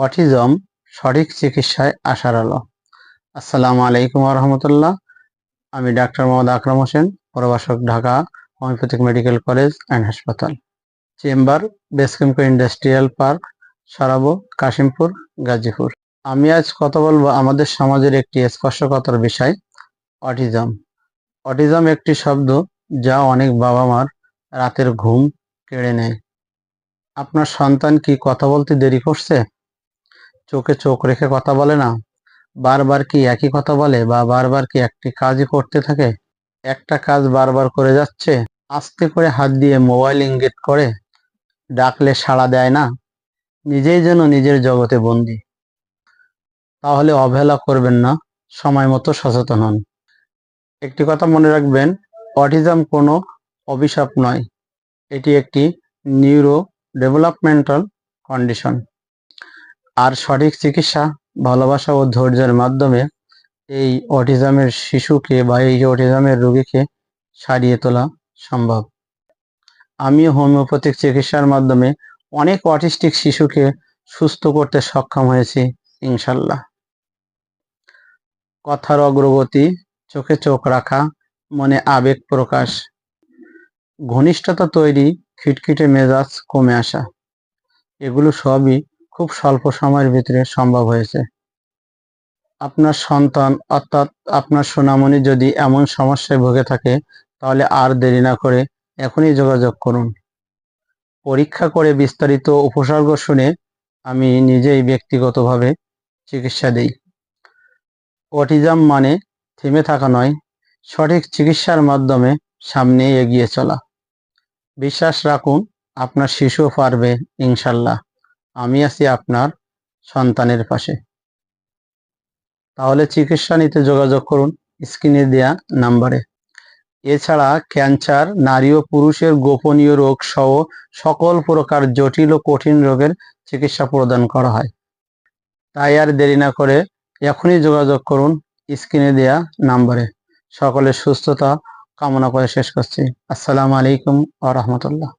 Autism সঠিক চিকিৎসায় আশার আলো। আসসালামু আলাইকুম রহমতুল্লাহ। আমি ডাক্তার মোহাম্মদ আকরাম হোসেন, প্রভাষক, Dhaka homeopathic medical college and হাসপাতাল, chamber base camp industrial park, Sarabo, Kashimpur, Gazipur. আমি আজ কথা বলবো আমাদের সমাজের একটি স্পর্শকাতর বিষয়, অটিজম। অটিজম একটি শব্দ যা অনেক বাবা মার রাতের ঘুম কেড়ে নেয়। আপনার সন্তান কি কথা বলতে দেরি করছে? চোখে চোখ রেখে কথা বলে না? বারবার কি একই কথা বলে, বা বারবার কি একটি কাজই করতে থাকে? একটা কাজ বারবার করে যাচ্ছে, আস্তে করে হাত দিয়ে মোবাইল ইঙ্গিত করে, ডাকলে সাড়া দেয় না, নিজেই যেন নিজের জগতে বন্দী। তাহলে অবহেলা করবেন না, সময় মতো সচেতন হন। একটি কথা মনে রাখবেন, অটিজম কোনো অভিশাপ নয়, এটি একটি নিউরো ডেভেলপমেন্টাল কন্ডিশন। আর সঠিক চিকিৎসা, ভালোবাসা ও ধৈর্যের মাধ্যমে এই অটিজমের শিশুকে বা এই অটিজমের রোগীকে সারিয়ে তোলা সম্ভব। আমি হোমিওপ্যাথিক চিকিৎসার মাধ্যমে অনেক অটিস্টিক শিশুকে সুস্থ করতে সক্ষম হয়েছি, ইনশাল্লাহ। কথার অগ্রগতি, চোখে চোখ রাখা, মনে আবেগ প্রকাশ, ঘনিষ্ঠতা তৈরি, খিটখিটে মেজাজ কমে আসা, এগুলো সবই খুব স্বল্প সময়ের ভিতরে সম্ভব হয়েছে। আপনার সন্তান অর্থাৎ আপনার সোনামণি যদি এমন সমস্যায় ভুগে থাকে, তাহলে আর দেরি না করে এখনই যোগাযোগ করুন। পরীক্ষা করে বিস্তারিত উপসর্গ শুনে আমি নিজেই ব্যক্তিগতভাবে চিকিৎসা দিই। অটিজম মানে থেমে থাকা নয়, সঠিক চিকিৎসার মাধ্যমে সামনে এগিয়ে চলা। বিশ্বাস রাখুন, আপনার শিশুও পারবে, ইনশাল্লাহ। আমি আছি আপনার সন্তানের পাশে। তাহলে চিকিৎসা নিতে যোগাযোগ করুন স্ক্রিনে দেয়া নাম্বারে। এছাড়া ক্যান্সার, নারী ও পুরুষের গোপনীয় রোগ সহ সকল প্রকার জটিল ও কঠিন রোগের চিকিৎসা প্রদান করা হয়। তাই আর দেরি না করে এখনই যোগাযোগ করুন স্ক্রিনে দেয়া নাম্বারে। সকলের সুস্থতা কামনা করে শেষ করছি। আসসালামু আলাইকুম ওয়া রাহমাতুল্লাহ।